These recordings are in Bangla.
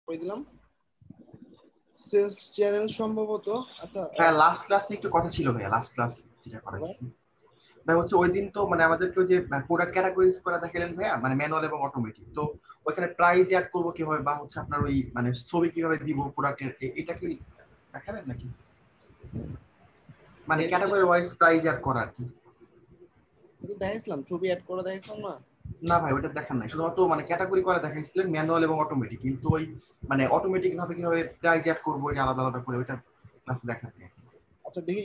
করে দিলাম। সেলস চ্যানেল সম্ভবত, আচ্ছা হ্যাঁ লাস্ট ক্লাস নিয়ে একটু কথা ছিল ভাইয়া, লাস্ট ক্লাস যেটা করাইছি ভাই হচ্ছে ওই দিন তো মানে আমাদেরকে ওই যে প্রোডাক্ট ক্যাটাগরিজ করে দেখালেন ভাইয়া, মানে ম্যানুয়াল এবং অটোমেটিক। তো ওইখানে প্রাইস অ্যাড করবো কিভাবে, বা হচ্ছে আপনার ওই মানে ছবি কিভাবে দিব প্রোডাক্টের, এটা কি দেখালেন নাকি? মানে ক্যাটাগরি ওয়াইজ প্রাইস অ্যাড করা আর কি। দেখাইছিলাম, ছবি অ্যাড করে দেখাইছিলাম না? না ভাই ওটা দেখান নাই, শুধুমাত্র মানে ক্যাটাগরি করে দেখাইছিলেন ম্যানুয়াল এবং অটোমেটিক, কিন্তু ওই মানে অটোমেটিক ভাবে কিভাবে প্রাইস অ্যাড করবো এটা আলাদা আলাদা করে ওইটা ক্লাসে দেখান নাই। আচ্ছা দেখি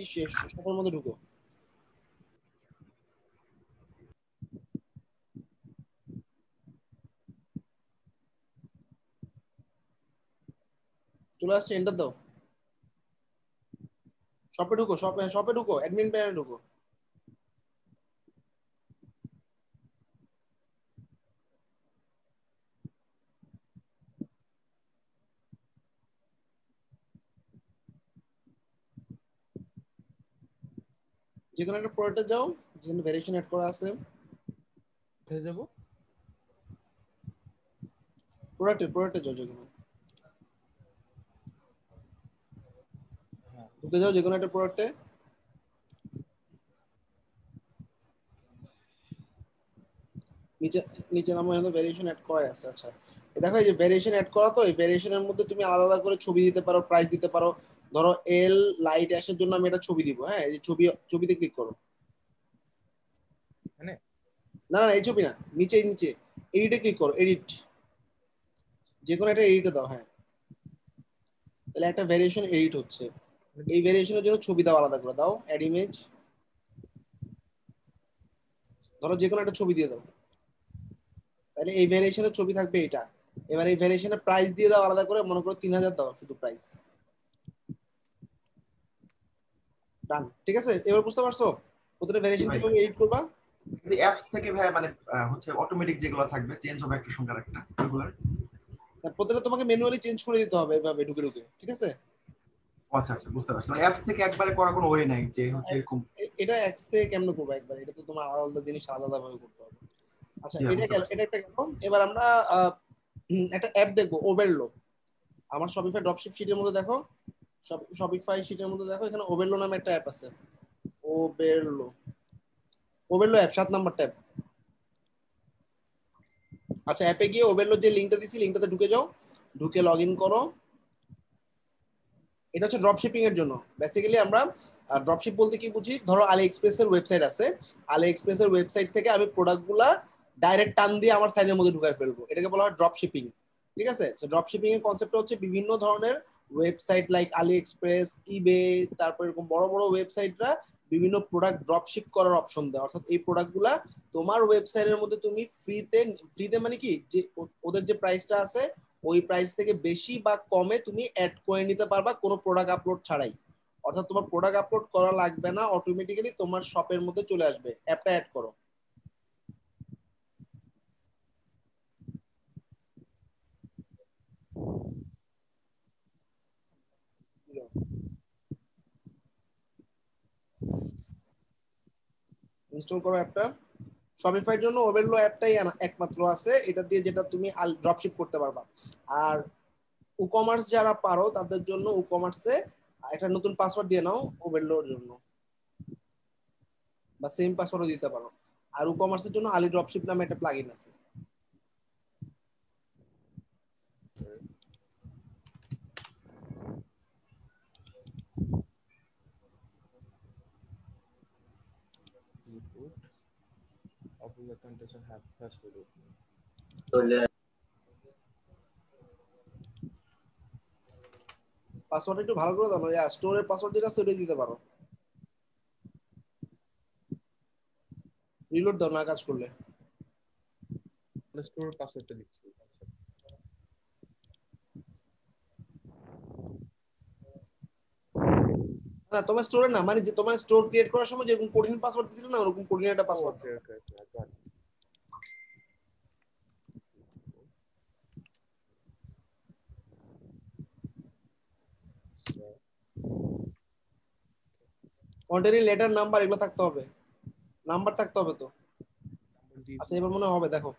শপের মধ্যে ঢুকো। চলে আসছে, এন্টার দাও। শপে ঢুকো, শপে ঢুকো, অ্যাডমিন প্যানেলে ঢুকো। যে কোনো একটা প্রোডাক্টে যাও যেখানে ভেরিয়েশন অ্যাড করা আছে। কোথায় যাব? প্রোডাক্টে যাও যেখানে হ্যাঁ ঢুকে যাও, যে কোনো একটা প্রোডাক্টে। নিচে নিচে নামো, এখানে ভেরিয়েশন অ্যাড করা আছে। আচ্ছা দেখো এই যে ভেরিয়েশন অ্যাড করা, তো এই ভেরিয়েশনের মধ্যে তুমি আলাদা আলাদা করে ছবি দিতে পারো, প্রাইস দিতে পারো। ধরো এল লাইট অ্যাশের জন্য আমি একটা ছবি দিব, হ্যাঁ এই যে ছবিতে ক্লিক করো। মানে না না এই ছবি না, নিচে নিচে এডিটে ক্লিক করো, এডিট, যে কোনো একটা এডিটে দাও। হ্যাঁ তাহলে একটা ভেরিয়েশন এডিট হচ্ছে। এই ভেরিয়েশনের জন্য ছবি দাও, আলাদা করে দাও, অ্যাড ইমেজ। ধরো যে কোনো একটা ছবি দিয়ে দাও, তাহলে এই ভেরিয়েশনের ছবি থাকবে এটা। এবার এই ভেরিয়েশনের প্রাইস দিয়ে দাও আলাদা করে, মনে করো 3000 দাও শুধু প্রাইস। ডান, ঠিক আছে? এবার বুঝতে পারছো প্রতিটা জি ভেরিয়েশন ভাই, কিভাবে এডিট করবা? যে অ্যাপস থেকে ভাই মানে হচ্ছে অটোমেটিক যেগুলো থাকবে চেঞ্জ হবে একটা সংখ্যার একটা ওইগুলো। প্রতিটা তোমাকে ম্যানুয়ালি চেঞ্জ করে দিতে হবে এভাবে ঢুকে ঢুকে, ঠিক আছে? আচ্ছা আচ্ছা বুঝতে পারছি, মানে অ্যাপস থেকে একবারে করার কোনো ওয়ে নাই যে হচ্ছে এরকম। এটা এক থেকে কেমনে করবা একবার? এটা তো তোমার আলাদা আলাদা জিনিস আলাদা ভাবে করতে হবে। আচ্ছা জি ভাই, এটা বুঝতে গেল, পারছি। এটা একটা গেল। এবার আমরা একটা অ্যাপ দেখবো, ওবেরলো। আমার শপিফাই ড্রপশিপ শিটের মধ্যে দেখো, শপিফাই শিটের মধ্যে দেখো, এখানে ওবেরলো নামে একটা অ্যাপ আছে। ওবেরলো, ওবেরলো অ্যাপ 7 নাম্বার ট্যাব। আচ্ছা অ্যাপে গিয়ে ওবেরলো যে লিঙ্কটা দিছি, লিঙ্কটাতে ঢুকে যাও, ঢুকে লগ ইন করো। এটা হচ্ছে ড্রপ শিপিং এর জন্য। বেসিক্যালি আমরা ড্রপশিপ বলতে কি বুঝি, ধরো আলি এক্সপ্রেস এর ওয়েবসাইট আছে, আলি এক্সপ্রেস এর ওয়েবসাইট থেকে আমি প্রোডাক্টগুলা ডাইরেক্ট টান দিয়ে আমার সাইজের মধ্যে ঢুকাই ফেলবো, এটাকে বলা হয় ড্রপ শিপিং। ঠিক আছে? সো ড্রপ শিপিং এর কনসেপ্ট হচ্ছে বিভিন্ন ধরনের ওয়েবসাইট লাইক আলি এক্সপ্রেস, ইবে, তারপর এরকম বড় বড় ওয়েবসাইটরা বিভিন্ন প্রোডাক্ট ড্রপ শিপ করার অপশন দেয়। অর্থাৎ এই প্রোডাক্টগুলা তোমার ওয়েবসাইটের মধ্যে তুমি ফ্রিতে, ফ্রিতে মানে কি, যে ওদের যে প্রাইসটা আছে ওই প্রাইস থেকে বেশি বা কমে তুমি অ্যাড করে নিতে পারবা কোনো প্রোডাক্ট আপলোড ছাড়াই। অর্থাৎ তোমার প্রোডাক্ট আপলোড করা লাগবে না, অটোমেটিক্যালি তোমার শপের মধ্যে চলে আসবে। অ্যাপটা অ্যাড করো। ইনস্টল করো অ্যাপটা। শপিফাইয়ের জন্য ওবেরলো অ্যাপটাই একমাত্র আছে, এটা দিয়ে যেটা তুমি ড্রপশিপ করতে পারবা। আর ই-কমার্স যারা পারো তাদের জন্য ই-কমার্সে একটা নতুন পাসওয়ার্ড দিয়ে নাও ওবেরলোর জন্য, বা সেম পাসওয়ার্ডও দিতে পারো। আর ই-কমার্সের জন্য আলি ড্রপশিপ নামে একটা প্লাগইন আছে। Reboot. Apple account doesn't have password opening. Password একটু ভালো করে দাও, স্টোরের পাসওয়ার্ড যেটা আছে ওটাই দিতে পারো। রিলোড দাও না কাজ করলে। স্টোর পাসওয়ার্ডটা দিচ্ছি। না তোমার স্টোরে না, মানে যে তোমার স্টোর ক্রিয়েট করার সময় যেরকম কঠিন পাসওয়ার্ড দিছিল না, ওরকম কঠিন একটা password okay okay okay I got it. So, content, letter, number এগুলো থাকতে হবে, নাম্বার থাকতে হবে তো। number দিয়েছি। আচ্ছা এবার মনে হবে, দেখো।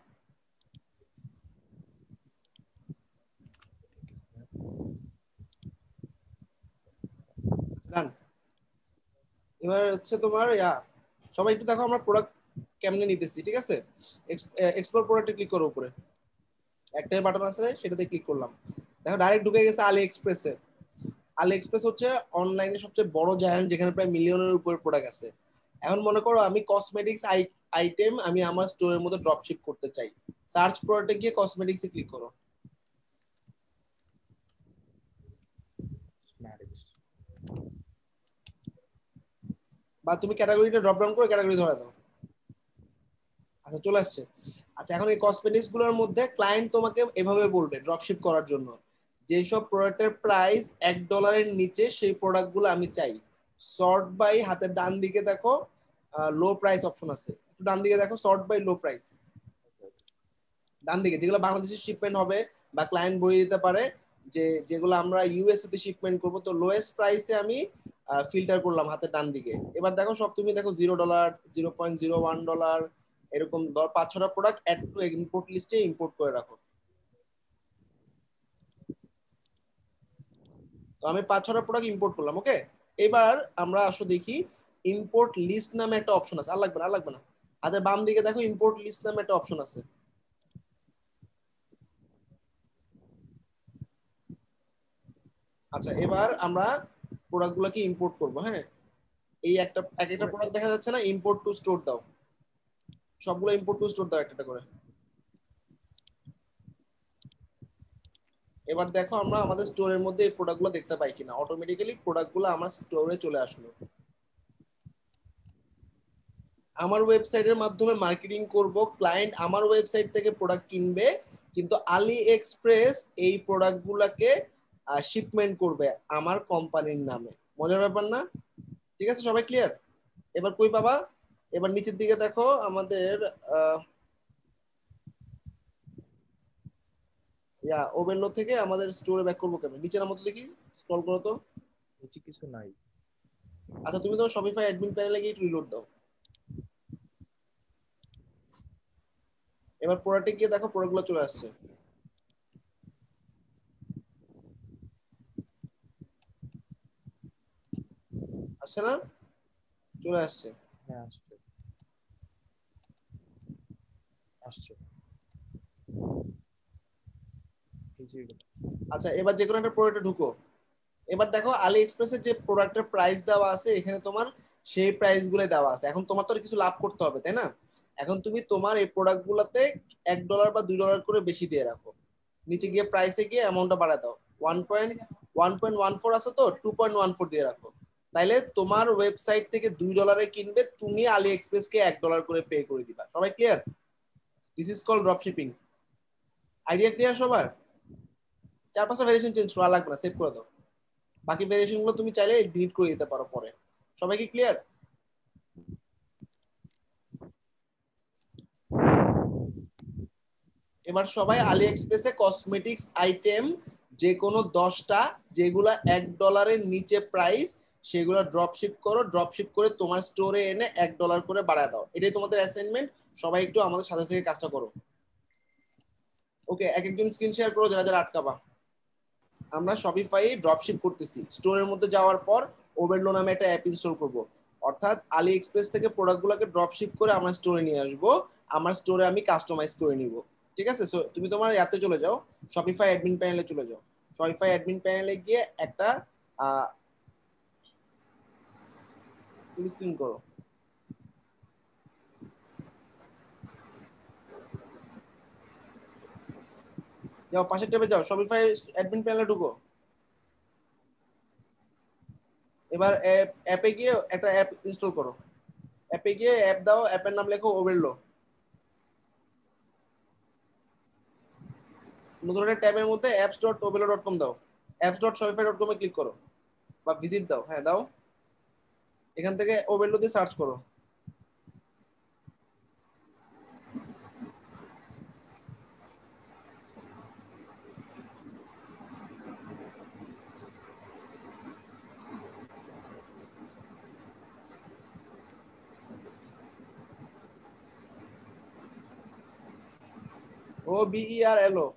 ডান। এবার হচ্ছে তোমার সবাই একটু দেখো আমরা প্রোডাক্ট কেমনে নিতেছি, ঠিক আছে? এক্সপ্লোর প্রোডাক্টে ক্লিক করো, উপরে একটাই বাটন আছে, সেটাতে ক্লিক করলাম। দেখো ডাইরেক্ট ঢুকে গেছে আলি এক্সপ্রেসে। আলি এক্সপ্রেস হচ্ছে অনলাইনে সবচেয়ে বড় জায়ান্ট, যেখানে প্রায় মিলিয়নের উপরে প্রোডাক্ট আছে। এখন মনে করো আমি কসমেটিক্স আইটেম আমি আমার স্টোরের মধ্যে ড্রপ শিপ করতে চাই। সার্চ প্রোডাক্টে গিয়ে কসমেটিক্সে ক্লিক করো, Cosmetics. বা তুমি ক্যাটাগরিটা ড্রপ ডাউন করে ক্যাটাগরি ধরে দাও। আচ্ছা চলে আসছে। আচ্ছা এখন এই কসমেটিক্স গুলোর মধ্যে ক্লায়েন্ট তোমাকে এভাবে বলবে ড্রপশিপ করার জন্য, যেসব প্রোডাক্টের প্রাইস $1 নিচে সেই প্রোডাক্ট গুলো আমি চাই। সর্ট বাই, হাতের ডান দিকে দেখো লো প্রাইস অপশন আছে, একটু ডান দিকে দেখো, সর্ট বাই লো প্রাইস। ডান দিকে যেগুলো বাংলাদেশে শিপমেন্ট হবে বা ক্লায়েন্ট বলে দিতে পারে যে যেগুলো আমরা ইউএসএ তে শিপমেন্ট করবো, তো লোয়েস্ট প্রাইসে আমি ফিল্টার করলাম হাতের ডান দিকে। এবার দেখো সব তুমি দেখো $0, $0.01, এরকম 5-6টা প্রোডাক্ট অ্যাড টু ইম্পোর্ট লিস্টে ইম্পোর্ট করে রাখো। তো আমি 5-6টা প্রোডাক্ট ইম্পোর্ট করলাম, ওকে। এবার আমরা আসো দেখি ইম্পোর্ট লিস্ট নামে একটা অপশন আছে, আর লাগবে না আর লাগবে না। হাতের বাম দিকে দেখো ইম্পোর্ট লিস্ট নামে একটা অপশন আছে। আচ্ছা এবার আমরা প্রোডাক্ট গুলোকে ইম্পোর্ট করবো, হ্যাঁ। এই একটা এক একটা প্রোডাক্ট দেখা যাচ্ছে না, ইম্পোর্ট টু স্টোর দাও, সবগুলো ইম্পোর্ট টু স্টোর দাও একটা একটা করে। এবার দেখো আমরা আমাদের স্টোরের মধ্যে এই প্রোডাক্টগুলো দেখতে পাই কিনা। অটোমেটিক্যালি প্রোডাক্টগুলো আমার স্টোরে চলে আসলো। আমার ওয়েবসাইটের মাধ্যমে মার্কেটিং করব, ক্লায়েন্ট আমার ওয়েবসাইট থেকে প্রোডাক্ট কিনবে, কিন্তু আলি এক্সপ্রেস এই প্রোডাক্টগুলোকে শিপমেন্ট করবে আমার কোম্পানির নামে। মজার ব্যাপার না? ঠিক আছে, সবাই ক্লিয়ার? এবার কই পাবা? এবার নিচের দিকে দেখো আমাদের ওভেনলো থেকে আমাদের স্টোরে ব্যাক করবো কেন, নিচে নামো তো দেখি, স্ক্রল করো তো। নিচে কিছু নাই। আচ্ছা তুমি তো শপিফাই অ্যাডমিন প্যানেলে গিয়ে রিলোড দাও। এবার প্রোডাক্টে গিয়ে দেখো প্রোডাক্টগুলো চলে আসছে, আসছে না? চলে আসছে। হ্যাঁ আসছে আসছে। এই যে এগুলো। আচ্ছা এবার যে কোনো একটা প্রোডাক্টে ঢুকো। এবার দেখো আলি এক্সপ্রেসের যে প্রোডাক্টের প্রাইস দেওয়া আছে এখানে তোমার সেই প্রাইস গুলো দেওয়া আছে। এখন তোমার তো আর কিছু লাভ করতে হবে, তাই না? এখন তুমি তোমার এই প্রোডাক্ট গুলাতে $1 বা $2 করে বেশি দিয়ে রাখো, নিচে গিয়ে প্রাইসে গিয়ে অ্যামাউন্টটা বাড়ায় দাও। 1.14 আছে তো 2.14 দিয়ে রাখো। তাইলে তোমার ওয়েবসাইট থেকে $2 কিনবে, তুমি আলি এক্সপ্রেস কে $1 করে পে করে দিবা। সবাই clear? This is call drop shipping. Idea clear সবার? 4-5টা ভেরিয়েশন চেঞ্জ করা লাগবে না, সেভ করে দাও। বাকি ভেরিয়েশন গুলো তুমি চাইলে ডিলিট করে দিতে পারো পরে। সবাই কি ক্লিয়ার? এবার সবাই আলি এক্সপ্রেসে কসমেটিক্স আইটেম যে কোনো 10টা যেগুলা $1 নিচে প্রাইস, সেগুলো ড্রপশিপ করো। ড্রপশিপ করে তোমার স্টোরে এনে $1 করে বাড়ায় দাও। এটাই তোমাদের অ্যাসাইনমেন্ট। সবাই একটু আমাদের সাথে থেকে কাজটা করো, ওকে। এক একজন স্ক্রিন শেয়ার করো যারা যারা আটকাবা। আমরা শপিফাই ড্রপশিপ করতেছি। স্টোরের মধ্যে যাওয়ার পর ওভারলো নামে একটা অ্যাপ ইনস্টল করব, অর্থাৎ আলি এক্সপ্রেস থেকে প্রোডাক্টগুলোকে ড্রপশিপ করে আমরা স্টোরে নিয়ে আসবো। আমার স্টোরে আমি কাস্টমাইজ করে নিব, ঠিক আছে? সো তুমি তোমার ইয়াতে চলে যাও, শপিফাই অ্যাডমিন প্যানেলে চলে যাও। শপিফাই অ্যাডমিন প্যানেলে গিয়ে একটা ফুল স্ক্রিন করো, যাও পাশের ট্যাবে যাও, শপিফাই অ্যাডমিন প্যানেলে ঢুকো। এবার অ্যাপে গিয়ে একটা অ্যাপ ইনস্টল করো। অ্যাপে গিয়ে অ্যাপ দাও, অ্যাপের নাম লেখো ওভারলো। নতুন একটা ট্যাবের মধ্যে apps.ovelo.com দাও, apps.shopify.com এ ক্লিক করো বা ভিজিট দাও, হ্যাঁ দাও। এখান থেকে ওভেরলো দিয়ে সার্চ করো। OBERLO।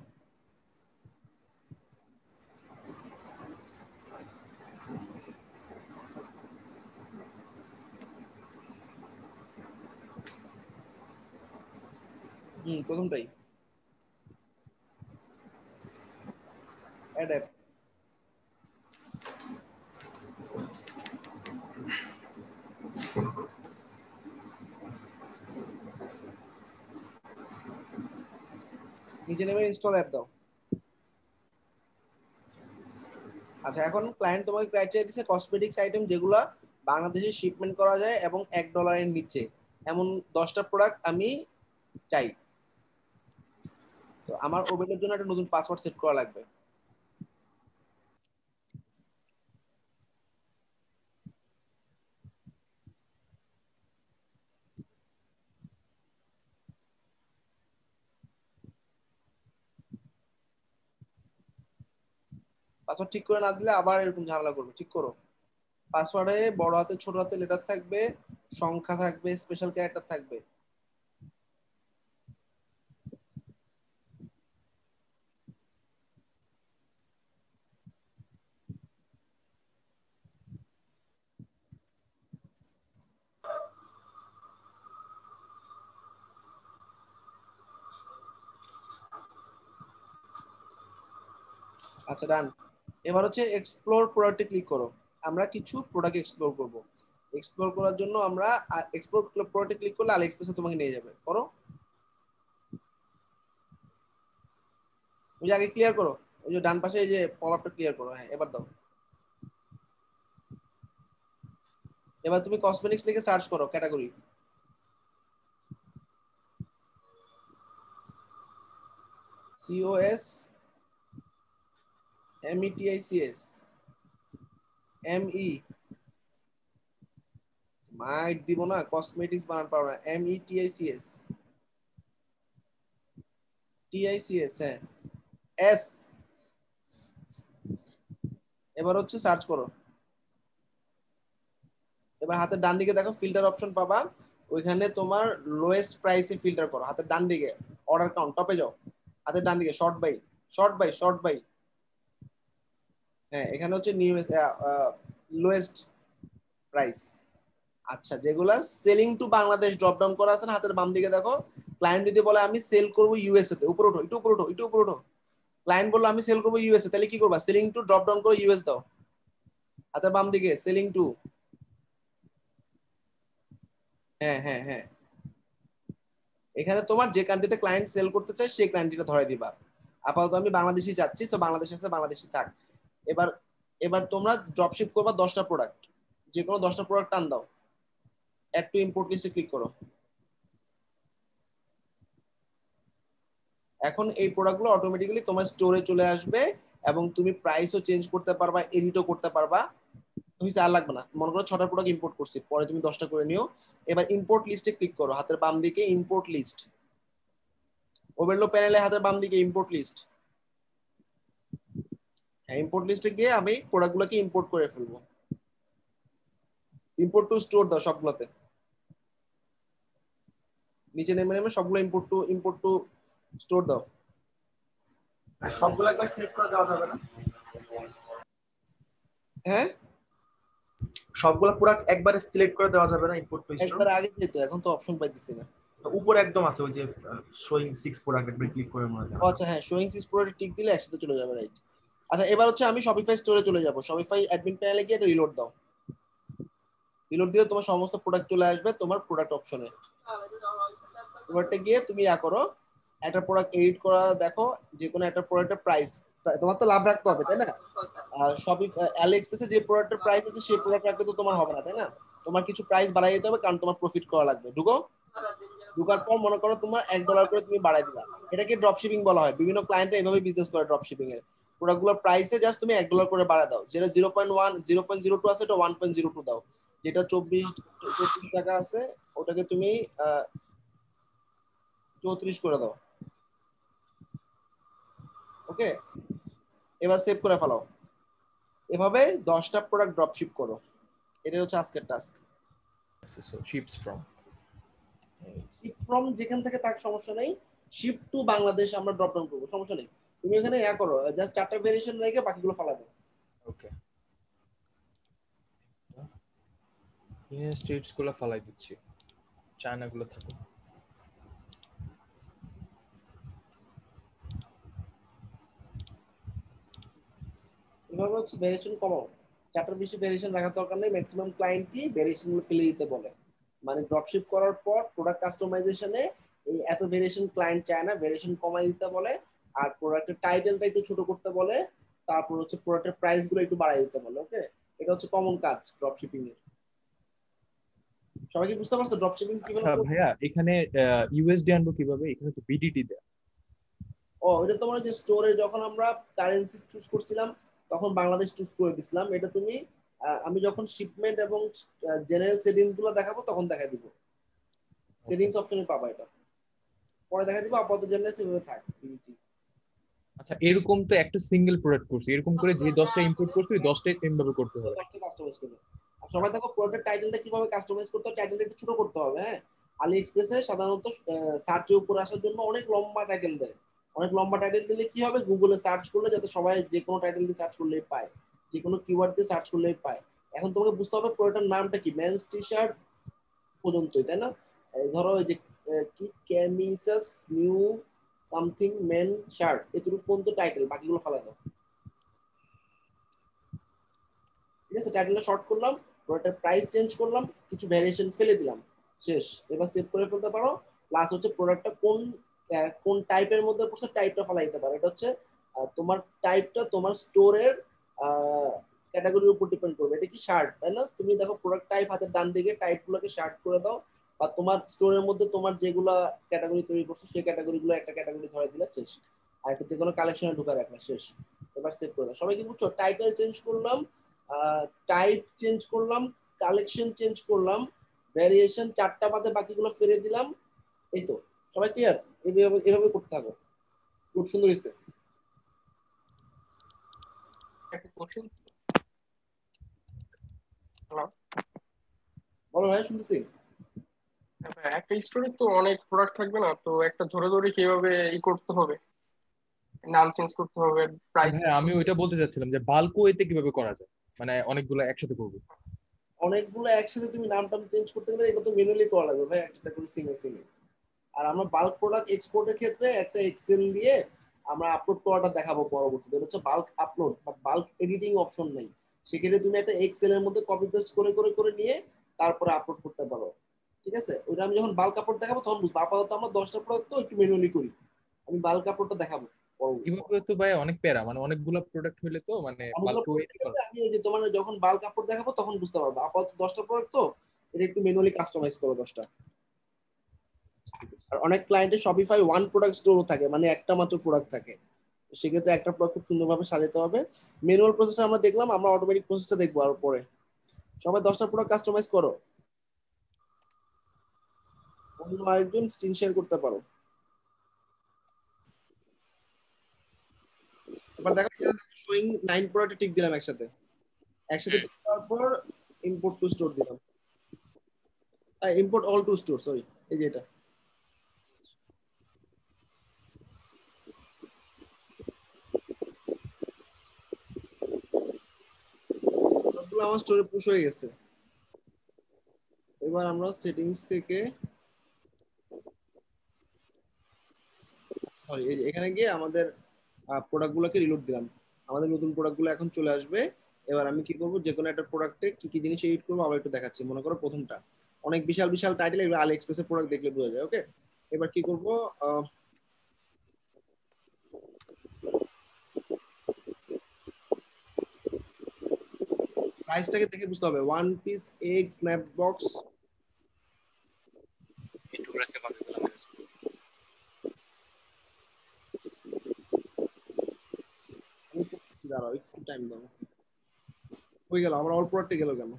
প্রথমটাই অ্যাড অ্যাপ। নিচে নেমে ইনস্টল অ্যাপ দাও। আচ্ছা, এখন ক্লায়েন্ট তোমাকে ক্রাইটেরিয়া দিছে কসমেটিক্স আইটেম যেগুলা বাংলাদেশে শিপমেন্ট করা যায় এবং $1 নিচে, এমন 10টা প্রোডাক্ট আমি চাই। তো আমার ওভেনের জন্য একটা নতুন পাসওয়ার্ড সেট করা লাগবে। পাসওয়ার্ড ঠিক করে না দিলে আবার এরকম ঝামেলা করবে, ঠিক করো। পাসওয়ার্ডে বড় হাতে ছোট হাতে লেটার থাকবে, সংখ্যা থাকবে, স্পেশাল ক্যারেক্টার থাকবে। আচ্ছা, ডান। এবার হচ্ছে এক্সপ্লোর প্রোডাক্টে ক্লিক করো। আমরা কিছু প্রোডাক্ট এক্সপ্লোর করব। এক্সপ্লোর করার জন্য আমরা এক্সপ্লোর প্রোডাক্টে ক্লিক করলে আলিএক্সপ্রেসে তোমাকে নিয়ে যাবে, করো। ওই যে আগে ক্লিয়ার করো, ওই যে ডান পাশে এই যে পপআপটা ক্লিয়ার করো, হ্যাঁ এবার দাও। এবার তুমি কসমেটিক্স লিখে সার্চ করো ক্যাটাগরি। COSMETICS মাইট দিব না, কসমেটিক্স বানান পারো না, METICS হ্যাঁ, এস। এবার হচ্ছে সার্চ করো। এবার হাতের ডান দিকে দেখো ফিল্টার অপশন পাবা, ওইখানে তোমার লোয়েস্ট প্রাইসে ফিল্টার করো। হাতের ডান দিকে অর্ডার কাউন্ট টপে যাও, হাতের ডান দিকে শর্ট বাই। হ্যাঁ, এখানে হচ্ছে নিউ লোয়েস্ট প্রাইস। আচ্ছা, যেগুলা selling to Bangladesh drop down করা আছে না, হাতের বাম দিকে দেখো। ক্লায়েন্ট যদি বলে আমি সেল করবো ইউএসএ তে, উপরে ওঠো, একটু উপরে ওঠো। ক্লায়েন্ট বললো আমি সেল করবো ইউএসএ, তাহলে কি করবা? সেলিং টু ড্রপ ডাউন করে ইউএস দাও, হাতের বাম দিকে সেলিং টু। হ্যাঁ, এখানে তোমার যে কান্ট্রিতে ক্লায়েন্ট সেল করতে চায় সেই কান্ট্রিটা ধরে দিবা। আপাতত আমি বাংলাদেশি যাচ্ছি, তো বাংলাদেশ আছে, বাংলাদেশি থাক। এবার এবার তোমরা ড্রপশিপ করবা 10টা প্রোডাক্ট, যে কোনো 10টা প্রোডাক্ট টান দাও, অ্যাড টু ইম্পোর্ট লিস্টে ক্লিক করো। এখন এই প্রোডাক্টগুলো অটোমেটিক্যালি তোমার স্টোরে চলে আসবে এবং তুমি প্রাইসও চেঞ্জ করতে পারবা, এডিটও করতে পারবা। তুমি আর লাগবে না, মনে করো 6টা প্রোডাক্ট ইম্পোর্ট করছি, পরে তুমি 10টা করে নিও। এবার ইম্পোর্ট লিস্টে ক্লিক করো, হাতের বাম দিকে ইম্পোর্ট লিস্ট, ওভারলো প্যানেলে হাতের বাম দিকে ইম্পোর্ট লিস্ট। হ্যাঁ, ইম্পোর্ট লিস্টে গিয়ে আমি প্রোডাক্টগুলোকে ইম্পোর্ট করে ফেলবো। ইম্পোর্ট টু স্টোর দাও সবগুলোতে, নিচে নেমে নেমে সবগুলো ইম্পোর্ট টু স্টোর দাও। আর সবগুলো একবার সিলেক্ট করে দেওয়া যাবে না? হ্যাঁ, সবগুলো প্রোডাক্ট একবারে সিলেক্ট করে দেওয়া যাবে না ইম্পোর্ট টু স্টোর? একবার আগে যেত, এখন তো অপশন পাইতেছি না। উপরে একদম আছে ওই যে শোয়িং 6 প্রোডাক্ট, একবার ক্লিক করে মনে দেওয়া আচ্ছা, যাবে। হ্যাঁ, শোয়িং সিস প্রোডাক্ট টিক দিলে একসাথে চলে যাবে, রাইট। আচ্ছা, এবার হচ্ছে আমি শপিফাই স্টোরে চলে যাব। শপিফাই অ্যাডমিন প্যানেলে গিয়ে এটা রিলোড দাও। রিলোড দিলে তোমার সমস্ত প্রোডাক্ট চলে আসবে তোমার প্রোডাক্ট অপশনে। এবারটা গিয়ে তুমি করো, একটা প্রোডাক্ট এডিট করা দেখো, যে কোনো একটা প্রোডাক্টের প্রাইস। তোমার তো লাভ রাখতে হবে, তাই না? আলি এক্সপ্রেসে যে প্রোডাক্টের প্রাইস আছে সেই প্রোডাক্ট রাখলে তো তোমার হবে না, তাই না? তোমার কিছু প্রাইস বাড়াই দিতে হবে, কারণ তোমার প্রফিট করা লাগবে। ঢুকার পর মনে করো তোমার $1 করে তুমি বাড়াই দিলা। এটাকে ড্রপ শিপিং বলা হয়, বিভিন্ন ক্লায়েন্ট এইভাবে বিজনেস করে। ড্রপ শিপিং এর প্রোডাক্ট গুলোর প্রাইসে জাস্ট তুমি $1 করে বাড়ায় দাও। যেটা 0.02 আছে ওটা 1.02 দাও। যেটা 24 টাকা আছে ওটাকে তুমি 34 করে দাও। ওকে, এবার সেভ করে ফেলাও। এভাবে 10টা প্রোডাক্ট ড্রপ শিপ করো। এটা হচ্ছে আজকের task. So ships from. Ship from যেখান থেকে তার সমস্যা নেই, শিপ টু বাংলাদেশ আমরা ড্রপ ডাউন করবো, সমস্যা নেই। তুমি এখানে করো, জাস্ট 4টা ভেরিয়েশন রেখে বাকিগুলো ফালা দাও। Okay. ইউনাইটেড স্টেটস গুলো ফালাই দিচ্ছি, চায়না গুলো থাকো। এভাবে হচ্ছে ভেরিয়েশন কমাও, চারটার বেশি ভেরিয়েশন রাখার দরকার নেই, ম্যাক্সিমাম ক্লায়েন্টই ভেরিয়েশন গুলো ফেলে দিতে বলে। মানে ড্রপশিপ করার পর প্রোডাক্ট কাস্টমাইজেশনে এই এত ভেরিয়েশন ক্লায়েন্ট চায় না, ভেরিয়েশন কমাই দিতে বলে। আর প্রোডাক্টের টাইটেলটা একটু ছোট করতে বলে, তারপর হচ্ছে প্রোডাক্টের প্রাইস গুলো একটু বাড়াই দিতে বলে। ওকে, এটা হচ্ছে কমন কাজ ড্রপশিপিং এর। সবাই কি বুঝতে পারছো ড্রপশিপিং কিভাবে আচ্ছা করবে? ভাইয়া, এখানে ইউএসডি আনবো কিভাবে? এখানে তো বিডিটি দেয়। ও, এটা তোমার যে স্টোরে যখন আমরা কারেন্সি চুজ করছিলাম তখন বাংলাদেশ চুজ করে দিছিলাম। এটা তুমি আমি যখন শিপমেন্ট এবং জেনারেল সেটিংস গুলো দেখাবো তখন দেখা দিব, ওকে। সেটিংস অপশনে পাবা, এটা পরে দেখা দিব। আপাতত জেনারেল সেভাবে থাক। আচ্ছা, এরকম তো একটা সিঙ্গেল প্রোডাক্ট করছি, এরকম করে যে 10টা ইম্পোর্ট করছি ওই 10টাই সেম ভাবে করতে হবে নাকি? কাস্টমাইজ করবে। আর সবাই দেখো প্রোডাক্টের টাইটেলটা কিভাবে কাস্টমাইজ করতে হয়, টাইটেলটা একটু ছোট করতে হবে। হ্যাঁ, আলি এক্সপ্রেসে সাধারণত সার্চে উপরে আসার জন্য অনেক লম্বা টাইটেল দেয়। অনেক লম্বা টাইটেল দিলে কি হবে, গুগলে সার্চ করলে যাতে সবাই যে কোনো টাইটেল দিয়ে সার্চ করলেই পায়, যে কোনো কিওয়ার্ড দিয়ে সার্চ করলেই পায়। এখন তোমাকে বুঝতে হবে প্রোডাক্টের নামটা কি, মেন্স টি শার্ট পর্যন্তই, তাই না? এই ধরো এই যে কি ক্যামিসাস নিউ সামথিং মেন শার্ট, এটুকু পর্যন্ত টাইটেল, বাকিগুলো ফালা দাও। ঠিক আছে, টাইটেলটা শর্ট করলাম, প্রোডাক্টের প্রাইস চেঞ্জ করলাম, কিছু ভ্যারিয়েশন ফেলে দিলাম, শেষ। এবার সেভ করে ফেলতে পারো। প্লাস হচ্ছে প্রোডাক্টটা কোন কোন টাইপের মধ্যে পড়ছে টাইপটা ফেলা দিতে পারো। এটা হচ্ছে তোমার টাইপটা তোমার স্টোরের ক্যাটাগরির উপর ডিপেন্ড করবে। এটা কি শার্ট, তাই না? তুমি দেখো প্রোডাক্ট টাইপ হাতের ডান দিকে, টাইপ গুলোকে শার্ট করে দাও। বা তোমার স্টোরের মধ্যে তোমার যেগুলা ক্যাটাগরি তৈরি করছো সেই ক্যাটাগরি গুলো একটা ক্যাটাগরি ধরে দিলে শেষ। আর একটা যে কোনো কালেকশনে ঢুকা রাখলা, শেষ। এবার সেভ করে দাও। সবাই কি বুঝছো? টাইটেল চেঞ্জ করলাম, টাইপ চেঞ্জ করলাম, কালেকশন চেঞ্জ করলাম, ভ্যারিয়েশন চারটা বাদে বাকিগুলো ফেলে দিলাম। এই তো, সবাই ক্লিয়ার? এভাবে এভাবে করতে থাকো। খুব সুন্দর হয়েছে। একটা কোশ্চেন। হ্যালো। বলো ভাই, শুনতেছি। একটা স্টোরে তো অনেক প্রোডাক্ট থাকবে না, তো একটা ধরে ধরে কিভাবে করতে হবে, নাম চেঞ্জ করতে হবে, প্রাইস হ্যাঁ, চেঞ্জ আমি করতে ওইটা হবে। বলতে চাচ্ছিলাম যে বাল্ক ওয়েতে কিভাবে করা যায়, মানে অনেকগুলো একসাথে করবো। অনেকগুলো একসাথে তুমি নাম টাম চেঞ্জ করতে গেলে এগুলো তো ম্যানুয়ালি করা লাগবে ভাই, একটা করে সিঙ্গেল সিঙ্গেল। আর আমরা বাল্ক প্রোডাক্ট এক্সপোর্টের ক্ষেত্রে একটা এক্সেল দিয়ে আমরা আপলোড করাটা দেখাবো পরবর্তীতে। এটা হচ্ছে বাল্ক আপলোড বা বাল্ক এডিটিং অপশন নেই। সেক্ষেত্রে তুমি একটা এক্সেল এর মধ্যে কপি পেস্ট করে করে করে নিয়ে তারপরে আপলোড করতে পারো। ঠিক আছে, ওইটা আমি যখন বাল্ক আপলোড দেখাবো তখন বুঝবো। আপাতত আমরা 10টা প্রোডাক্ট তো একটু ম্যানুয়ালি করি, আমি বাল্ক আপলোডটা দেখাবো এভাবে তো ভাই অনেক প্যারা, মানে অনেকগুলো প্রোডাক্ট হইলে তো মানে অনেকগুলো বাল্ক প্রোডাক্ট ওয়েতে করা। আছে। আমি ওই যে তোমার যখন বাল্ক আপলোড দেখাবো তখন বুঝতে পারবো। আপাতত 10টা প্রোডাক্ট তো, এটা একটু ম্যানুয়ালি কাস্টমাইজ করো 10টা। ঠিক আছে। আর অনেক ক্লায়েন্টের শপিফাই ওয়ান প্রোডাক্ট স্টোরও থাকে, মানে একটা মাত্র প্রোডাক্ট থাকে। সেক্ষেত্রে একটা প্রোডাক্ট খুব সুন্দরভাবে সাজাতে হবে। ম্যানুয়াল প্রসেসটা আমরা দেখলাম, আমরা অটোমেটিক প্রসেসটা দেখবো আর পরে। সবাই 10টা প্রোডাক্ট কাস্টমাইজ করো। অন্য আরেকজন স্ক্রিন শেয়ার করতে পারো। এবার দেখো শোয়িং 9 প্রোডাক্টে টিক দিলাম একসাথে। একসাথে টিক দেওয়ার পর ইম্পোর্ট টু স্টোর দিলাম, import all two store, sorry, এই যে এটা। সবগুলো আমার স্টোরে পুশ হয়ে গেছে। এবার আমরা সেটিংস থেকে, সরি, এখানে গিয়ে আমাদের প্রোডাক্ট গুলোকে রিলোড দিলাম। আমাদের নতুন প্রোডাক্ট গুলো এখন চলে আসবে। এবার আমি কি করবো, যে কোনো একটা প্রোডাক্টে কি কি জিনিস এডিট করবো আবার একটু দেখাচ্ছি। মনে করো প্রথমটা অনেক বিশাল বিশাল টাইটেল, এগুলো আলি এক্সপ্রেসের প্রোডাক্ট দেখলে বোঝা যায়। ওকে, এবার কি করবো, প্রাইসটাকে দেখে বুঝতে হবে। One piece egg snap box, দাঁড়াও একটু টাইম দাও। হয়ে গেল, আমার অল প্রোডাক্টে গেল কেন?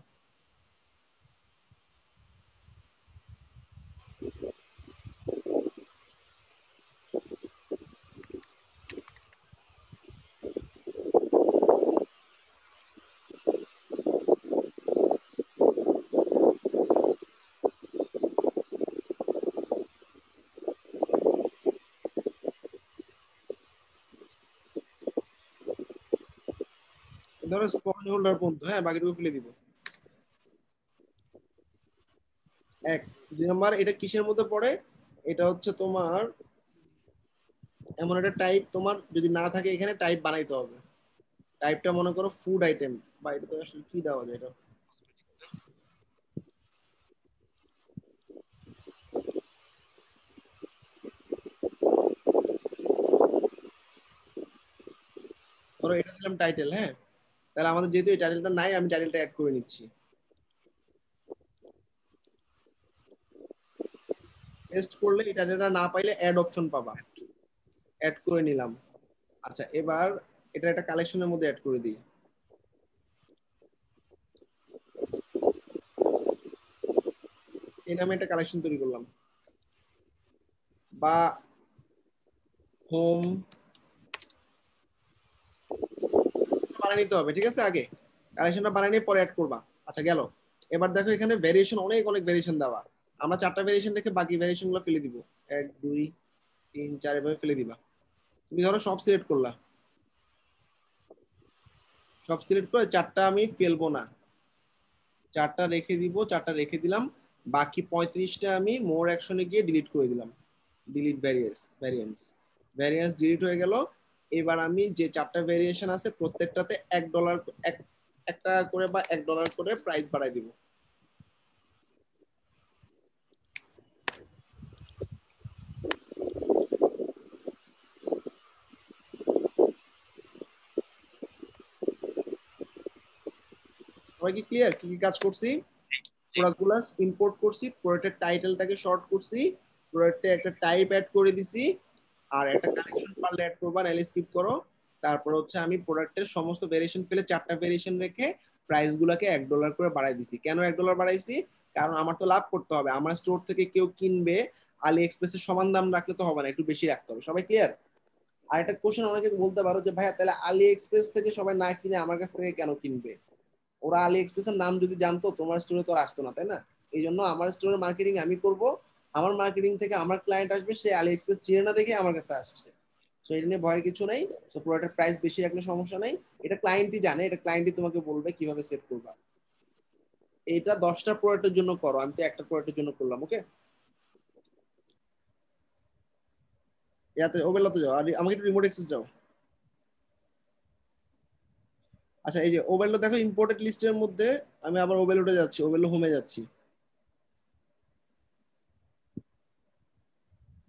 ধরো স্পঞ্জ হোল্ডার পর্যন্ত, হ্যাঁ, বাকিটুকু ফেলে দিব। এক, 2 নাম্বার, এটা কিসের মধ্যে পড়ে? এটা হচ্ছে তোমার এমন একটা টাইপ, তোমার যদি না থাকে এখানে টাইপ বানাইতে হবে। টাইপটা মনে করো ফুড আইটেম, বা এটা তো আসলে কি দেওয়া যায় এটা, ধরো এটা দিলাম টাইটেল। হ্যাঁ, তাহলে আমাদের যেহেতু এই টাইটেলটা নাই, আমি টাইটেলটা অ্যাড করে নিচ্ছি। টেস্ট করলে এই টাইটেলটা না পাইলে অ্যাড অপশন পাবা, অ্যাড করে নিলাম। আচ্ছা, এবার এটা একটা কালেকশনের মধ্যে অ্যাড করে দিই। এই নামে একটা কালেকশন তৈরি করলাম, বা হোম বানিয়ে নিতে হবে। ঠিক আছে, আগে কালেকশনটা বানিয়ে নিয়ে পরে অ্যাড করবা। আচ্ছা গেল। এবার দেখো এখানে ভেরিয়েশন, অনেক অনেক ভেরিয়েশন দেওয়া। আমরা 4টা ভেরিয়েশন দেখে বাকি ভেরিয়েশন গুলো ফেলে দিব। 1 2 3 4 এভাবে ফেলে দিবা। তুমি ধরো সব সিলেক্ট করলা, সব সিলেক্ট করে 4টা আমি ফেলবো না, 4টা রেখে দিব, 4টা রেখে দিলাম। বাকি 35টা আমি মোর অ্যাকশনে গিয়ে ডিলিট করে দিলাম। ডিলিট ভ্যারিয়েন্স ডিলিট হয়ে গেল। এবার আমি যে 4টা ভেরিয়েশন আছে প্রত্যেকটাতে $1 একটা করে বা $1 করে প্রাইস বাড়াই দিব। সবাই কি ক্লিয়ার কি কি কাজ করছি? প্রোডাক্টগুলো ইম্পোর্ট করছি, প্রোডাক্টের টাইটেলটাকে শর্ট করছি, প্রোডাক্টে একটা টাইপ অ্যাড করে দিছি, আর একটা কালেকশন পারলে অ্যাড করবা, নাইলে স্কিপ করো। তারপর হচ্ছে আমি প্রোডাক্টের সমস্ত ভেরিয়েশন ফেলে 4টা ভেরিয়েশন রেখে প্রাইস গুলাকে $1 করে বাড়াই দিছি। কেন $1 বাড়াইছি? কারণ আমার তো লাভ করতে হবে। আমার স্টোর থেকে কেউ কিনবে, আলি এক্সপ্রেসের সমান দাম রাখলে তো হবে না, একটু বেশি রাখতে হবে। সবাই ক্লিয়ার? আর একটা কোশ্চেন অনেকে বলতে পারো যে ভাইয়া তাহলে আলি এক্সপ্রেস থেকে সবাই না কিনে আমার কাছ থেকে কেন কিনবে? ওরা আলি এক্সপ্রেসের নাম যদি জানতো তোমার স্টোরে তো আর আসতো না, তাই না? এই জন্য আমার স্টোরের মার্কেটিং আমি করব, আমার মার্কেটিং থেকে আমার ক্লায়েন্ট আসবে, সে আলি এক্সপ্রেস চিনে না দেখে আমার কাছে আসছে। সো এটা নিয়ে ভয়ের কিছু নাই। সো প্রোডাক্টের প্রাইস বেশি রাখলে সমস্যা নাই, এটা ক্লায়েন্টই জানে, এটা ক্লায়েন্টই তোমাকে বলবে কিভাবে সেট করবা। এটা 10টা প্রোডাক্টের জন্য করো, আমি তো একটা প্রোডাক্টের জন্য করলাম। ওকে, ইয়াতে ওবেলাতে যাও, আর আমাকে একটু রিমোট অ্যাক্সেস যাও। আচ্ছা, এই যে ওবেলো দেখো ইম্পোর্টেড লিস্টের মধ্যে, আমি আবার ওবেলোতে যাচ্ছি, ওবেলো হোমে যাচ্ছি।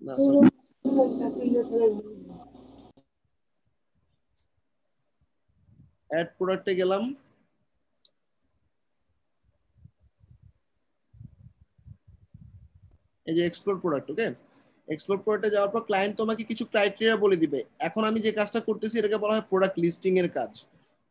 না সরি, অ্যাড প্রোডাক্টে গেলাম। এই যে এক্সপ্লোর প্রোডাক্ট। ওকে, এক্সপ্লোর প্রোডাক্টে যাওয়ার পর ক্লায়েন্ট তোমাকে কিছু ক্রাইটেরিয়া বলে দিবে। এখন আমি যে কাজটা করতেছি এটাকে বলা হয় প্রোডাক্ট লিস্টিং এর কাজ,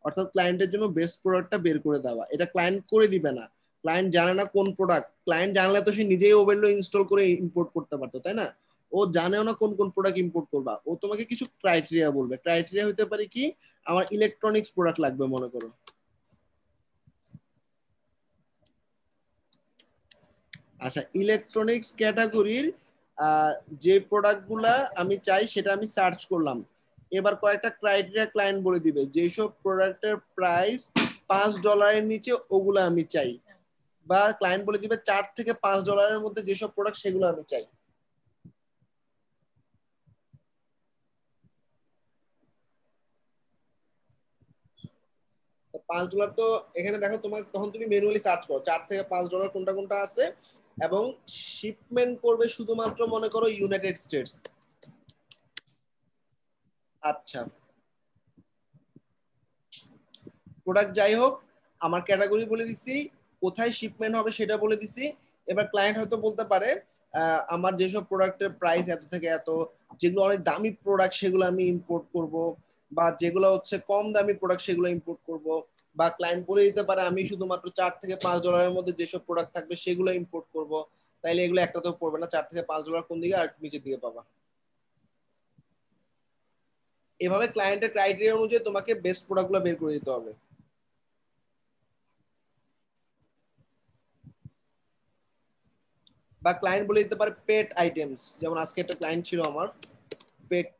অর্থাৎ ক্লায়েন্টের জন্য বেস্ট প্রোডাক্টটা বের করে দেওয়া। এটা ক্লায়েন্ট করে দিবে না, ক্লায়েন্ট জানে না কোন প্রোডাক্ট। ক্লায়েন্ট জানলে তো সে নিজেই ওবেরলো ইনস্টল করে ইম্পোর্ট করতে পারতো, তাই না? ও জানেও না কোন কোন প্রোডাক্ট ইম্পোর্ট করবা, ও তোমাকে কিছু ক্রাইটেরিয়া বলবে। ক্রাইটেরিয়া হতে পারে কি, আমার ইলেকট্রনিক্স প্রোডাক্ট লাগবে মনে করো। আচ্ছা, ইলেকট্রনিক্স ক্যাটাগরির যে প্রোডাক্টগুলা আমি চাই সেটা আমি সার্চ করলাম। এবার কয়েকটা ক্রাইটেরিয়া ক্লায়েন্ট বলে দিবে, যেসব প্রোডাক্টের প্রাইস $5 নিচে ওগুলো আমি চাই, বা ক্লায়েন্ট বলে দিবে $4 থেকে $5 মধ্যে যেসব প্রোডাক্ট সেগুলো আমি চাই। $5 তো এখানে দেখো, তোমার তখন তুমি ম্যানুয়ালি সার্চ করো $4 থেকে $5 কোনটা কোনটা আছে, এবং শিপমেন্ট করবে শুধুমাত্র মনে করো ইউনাইটেড স্টেটস। আচ্ছা, প্রোডাক্ট যাই হোক, আমার ক্যাটাগরি বলে দিছি, কোথায় শিপমেন্ট হবে সেটা বলে দিছি। এবার ক্লায়েন্ট হয়তো বলতে পারে আমার যেসব প্রোডাক্টের প্রাইস এত থেকে এত, যেগুলো অনেক দামি প্রোডাক্ট সেগুলো আমি ইম্পোর্ট করব, বা যেগুলো হচ্ছে কম দামি প্রোডাক্ট সেগুলো ইম্পোর্ট করব। বা ক্লায়েন্ট বলে দিতে পারে আমি শুধুমাত্র $4 থেকে $5 মধ্যে যেসব প্রোডাক্ট থাকবে সেগুলো ইম্পোর্ট করব। তাইলে এগুলো একটাতেও পড়বে না, $4 থেকে $5 কোন দিকে আর নিচের দিকে পাবা। এভাবে ক্লায়েন্টের ক্রাইটেরিয়া অনুযায়ী তোমাকে বেস্ট প্রোডাক্টগুলো বের করে দিতে হবে। বা ক্লায়েন্ট বলে দিতে পারে পেট আইটেমস, যেমন আজকে একটা ক্লায়েন্ট ছিল আমার, পেট।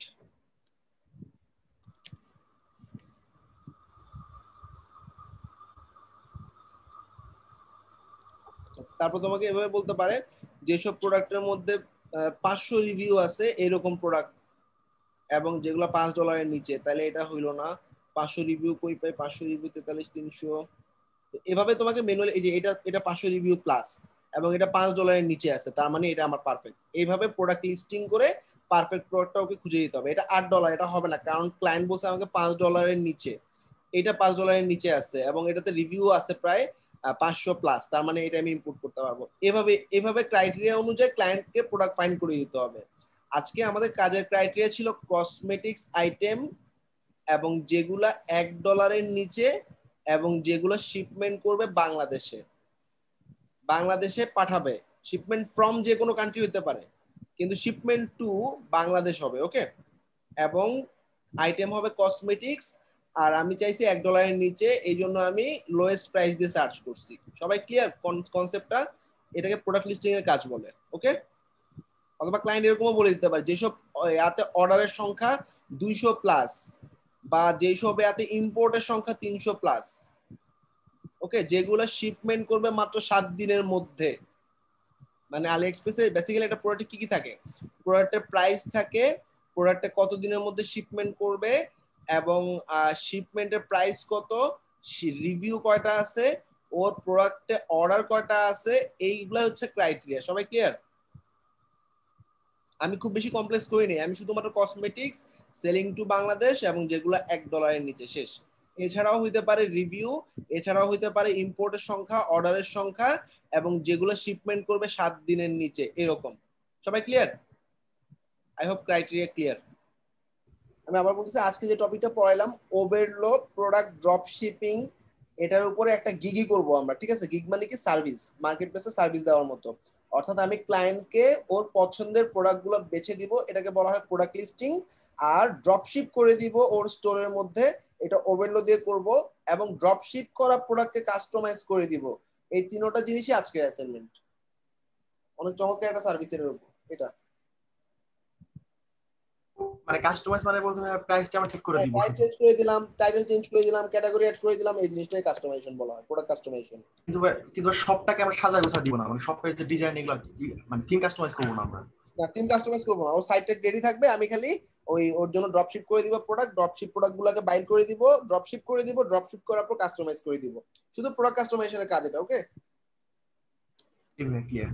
তারপর তোমাকে এভাবে বলতে পারে যেসব প্রোডাক্টের মধ্যে 500 রিভিউ আছে এরকম প্রোডাক্ট, এবং যেগুলো $5 নিচে, তাহলে এটা হইলো না। 500 রিভিউ কই পাই, 500 রিভিউ 43 300। এভাবে তোমাকে ম্যানুয়ালি, এই যে এটা 500 রিভিউ প্লাস এবং এটা $5 নিচে আছে, তার মানে এটা আমার পারফেক্ট। এইভাবে প্রোডাক্ট লিস্টিং করে পারফেক্ট প্রোডাক্টটা ওকে খুঁজে দিতে হবে। এটা $8, এটা হবে না, কারণ ক্লায়েন্ট বলছে আমাকে $5 নিচে, এটা $5 নিচে আছে এবং এটাতে রিভিউ আছে প্রায় 500 প্লাস, তার মানে এটা আমি ইম্পোর্ট করতে পারবো। এভাবে এভাবে ক্রাইটেরিয়া অনুযায়ী ক্লায়েন্টকে প্রোডাক্ট ফাইন্ড করে দিতে হবে। আজকে আমাদের কাজের ক্রাইটেরিয়া ছিল কসমেটিক্স আইটেম এবং যেগুলা $1 নিচে এবং যেগুলো শিপমেন্ট করবে বাংলাদেশে, বাংলাদেশে পাঠাবে। শিপমেন্ট ফ্রম যে কোনো কান্ট্রি হতে পারে, কিন্তু শিপমেন্ট টু বাংলাদেশ হবে। ওকে, এবং আইটেম হবে কসমেটিক্স, আর আমি চাইছি $1 নিচে, এই জন্য আমি লোয়েস্ট প্রাইস দিয়ে সার্চ করছি। সবাই ক্লিয়ার কনসেপ্টটা? এটাকে প্রোডাক্ট লিস্টিং এর কাজ বলে। ওকে, অথবা ক্লায়েন্ট এরকমও বলে দিতে পারে যেসব ইয়াতে অর্ডারের সংখ্যা 200 প্লাস বা যেসব ইয়াতে ইম্পোর্টের সংখ্যা 300 প্লাস, ওকে, যেগুলো শিপমেন্ট করবে মাত্র 7 দিনের মধ্যে। মানে আলি এক্সপ্রেসে বেসিক্যালি একটা প্রোডাক্টে কি কি থাকে, প্রোডাক্টের প্রাইস থাকে, প্রোডাক্টে কত দিনের মধ্যে শিপমেন্ট করবে এবং শিপমেন্টের প্রাইস কত, রিভিউ কয়টা আছে, ওর প্রোডাক্টে অর্ডার কয়টা আছে, এইগুলা হচ্ছে ক্রাইটেরিয়া। সবাই ক্লিয়ার? আমি খুব বেশি কমপ্লেক্স করিনি, আমি শুধুমাত্র কসমেটিক্স, সেলিং টু বাংলাদেশ এবং যেগুলো $1 নিচে, শেষ। এছাড়াও হইতে পারে রিভিউ, এছাড়াও হইতে পারে ইম্পোর্টের সংখ্যা, অর্ডারের সংখ্যা এবং যেগুলো শিপমেন্ট করবে 7 দিনের নিচে, এরকম। সবাই clear? I hope criteria clear. আমি আবার বলতেছি, আজকে যে টপিকটা পড়াইলাম ওভারলোড প্রোডাক্ট ড্রপ শিপিং, এটার উপরে একটা গিগই করব আমরা, ঠিক আছে? গিগ মানে কি? সার্ভিস, মার্কেট প্লেসে সার্ভিস দেওয়ার মতো। অর্থাৎ আমি ক্লায়েন্টকে ওর পছন্দের প্রোডাক্টগুলো বেছে দিব, এটাকে বলা হয় প্রোডাক্ট লিস্টিং, আর ড্রপশিপ করে দিব ওর স্টোরের মধ্যে, এটা ওভারলোড দিয়ে করব, এবং ড্রপশিপ করা প্রোডাক্টকে কাস্টমাইজ করে দিব। এই তিনটা জিনিসই আজকের অ্যাসাইনমেন্ট। অনেক চমৎকার একটা সার্ভিসের উপর এটা। মানে কাস্টমাইজ মানে বলতে হয় প্রাইসটা আমরা ঠিক করে দিব, প্রাইস চেঞ্জ করে দিলাম, টাইটেল চেঞ্জ করে দিলাম, ক্যাটাগরি অ্যাড করে দিলাম, এই জিনিসটাই কাস্টমাইজেশন বলা হয়, প্রোডাক্ট কাস্টমাইজেশন। কিন্তু সবটাকে আমরা সাজা গোছা দিব না, মানে সবটার যে ডিজাইন এগুলো মানে থিম কাস্টমাইজ করব না আমরা। না, থিম কাস্টমাইজ করবো না, ওর সাইটে রেডি থাকবে, আমি খালি ওর জন্য ড্রপশিপ করে দিব প্রোডাক্ট, ড্রপশিপ প্রোডাক্ট গুলোকে বাইর করে দিব, ড্রপশিপ করে দিব, ড্রপশিপ করার পর কাস্টমাইজ করে দিব। শুধু প্রোডাক্ট কাস্টমাইজেশনের কাজ এটা। ওকে, ক্লিয়ার।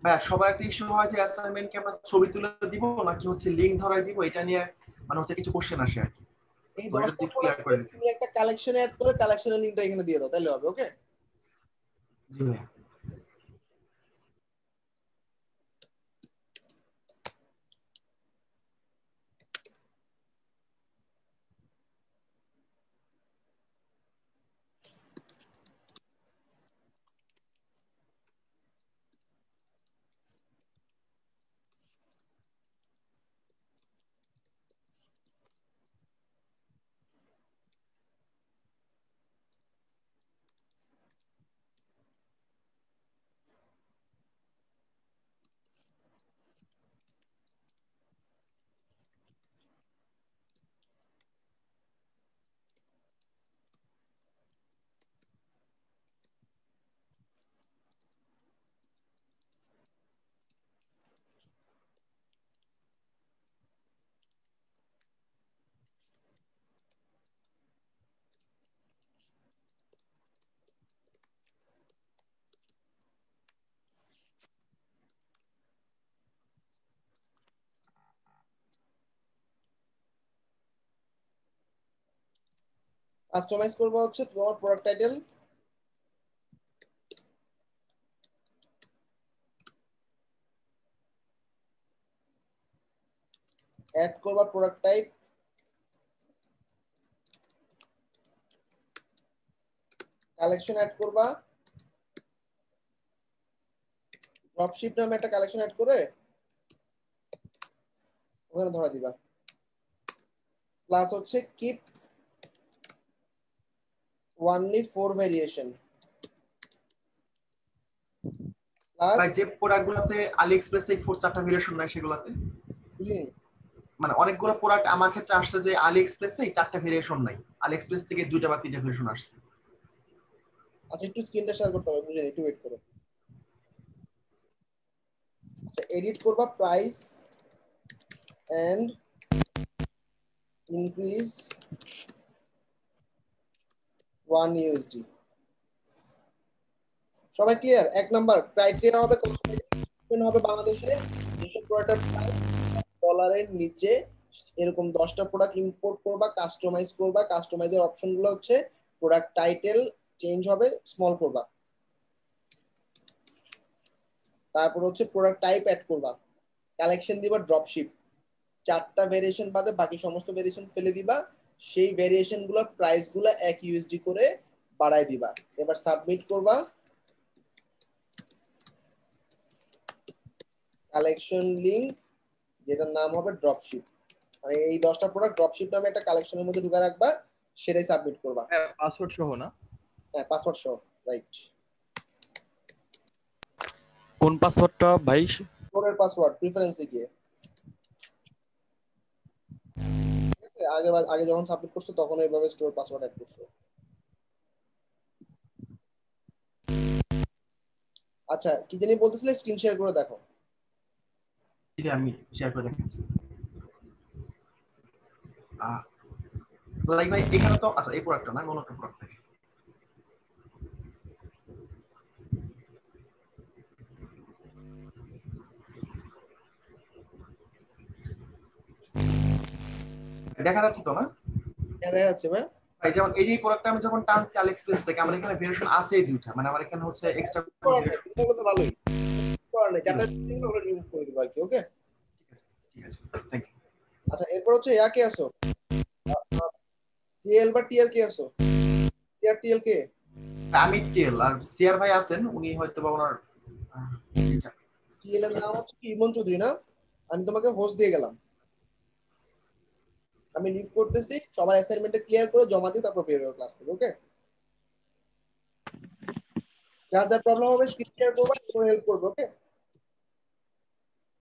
ভাই সবার একটা ইস্যু হয় যে অ্যাসাইনমেন্ট কি আমরা ছবি তুলে দিব নাকি হচ্ছে লিংক ধরাই দিব, এটা নিয়ে মানে হচ্ছে কিছু কোশ্চেন আসে আর কি। এই 10টা প্রোডাক্ট তুমি একটা কালেকশনে অ্যাড করে কালেকশনের লিংকটা এখানে দিয়ে দাও, তাহলে হবে। ওকে, জি ভাই। কাস্টমাইজ করবো হচ্ছে তোমার প্রোডাক্ট টাইটেল, অ্যাড করবা প্রোডাক্ট টাইপ, কালেকশন অ্যাড করবা, ড্রপশিপ নামে একটা কালেকশন অ্যাড করে ওখানে ধরা দিবা। প্লাস হচ্ছে কিপ ওয়ানলি 4 ভেরিয়েশন, প্লাস ভাই যে প্রোডাক্টগুলোতে আলি এক্সপ্রেসে 4-4টা ভেরিয়েশন নাই সেগুলোতে, মানে অনেকগুলো প্রোডাক্ট আমার ক্ষেত্রে আসছে যে আলি এক্সপ্রেসে 4টা ভেরিয়েশন নাই, আলি এক্সপ্রেস থেকে 2টা বা 3টা ভেরিয়েশন আসছে। আচ্ছা, একটু স্ক্রিনটা শেয়ার করতে হবে, বুঝেন, একটু ওয়েট করো। এডিট করবা প্রাইস এন্ড ইনক্রিজ 1 USD। সবাই ক্লিয়ার? এক নাম্বার ক্রাইটেরিয়া হবে হবে বাংলাদেশে যেসব প্রোডাক্টের প্রাইস ডলারের নিচে এরকম 10টা প্রোডাক্ট ইম্পোর্ট করবা, কাস্টমাইজ করবা। কাস্টমাইজের অপশন গুলো হচ্ছে প্রোডাক্ট টাইটেল চেঞ্জ হবে, স্মল করবা। তারপর হচ্ছে প্রোডাক্ট টাইপ অ্যাড করবা, কালেকশন দিবা ড্রপশিপ, 4টা ভেরিয়েশন বাদে বাকি সমস্ত ভেরিয়েশন ফেলে দিবা। সেই ভেরিয়েশন গুলোর প্রাইস গুলো 1 USD করে বাড়াই দিবা। এবার সাবমিট করবা। কালেকশন লিংক যেটার নাম হবে ড্রপশিপ, মানে এই 10টা প্রোডাক্ট ড্রপশিপ নামে একটা কালেকশনের মধ্যে ঢুকে রাখবা, সেটাই সাবমিট করবা। হ্যাঁ, পাসওয়ার্ড সহ না? হ্যাঁ, পাসওয়ার্ড সহ, রাইট। কোন পাসওয়ার্ডটা ভাই? স্টোরের পাসওয়ার্ড প্রিফারেন্সে গিয়ে আগে আগে যখন সাবমিট করছো তখন এইভাবে স্টোর পাসওয়ার্ড অ্যাড করছো। আচ্ছা, কি জানি বলতেছিলে, স্ক্রিন শেয়ার করে দেখো। আমি শেয়ার করে দেখাচ্ছি। লাইক ভাই এখানে তো আচ্ছা এই প্রোডাক্টটা না, অন্য একটা প্রোডাক্ট থাকে। দেখা যাচ্ছে তো না? হ্যাঁ, দেখা যাচ্ছে ভাই। ভাই যেমন এই যে প্রোডাক্টটা আমি যখন টানছি আলিএক্সপ্রেস থেকে, আমার এখানে ভেরিয়েশন আছে দুইটা, মানে আমার এখানে হচ্ছে এক্সট্রা এটা তো ভালোই করার নেই, যাটা ওটা রিমুভ করে দিবা আর কি। ওকে, ঠিক আছে, থ্যাংক ইউ। আচ্ছা, এরপর হচ্ছে ইয়া কে আসো, সিএল বা টিআর কে আসো? টিআর টিএল কে? আমি টিএল আর সিআর ভাই আছেন, উনি হয়তো বা ওনার টিএল এর নাম হচ্ছে ইমন চৌধুরী না? আমি তোমাকে হোস্ট দিয়ে গেলাম, আমি লিভ করতেছি। সবার অ্যাসাইনমেন্টটা ক্লিয়ার করে জমা দিয়ে তারপর বের হবে ক্লাস থেকে। ওকে, যার যার প্রবলেম হবে স্ক্রিন শেয়ার করবা, হেল্প করবে। ওকে।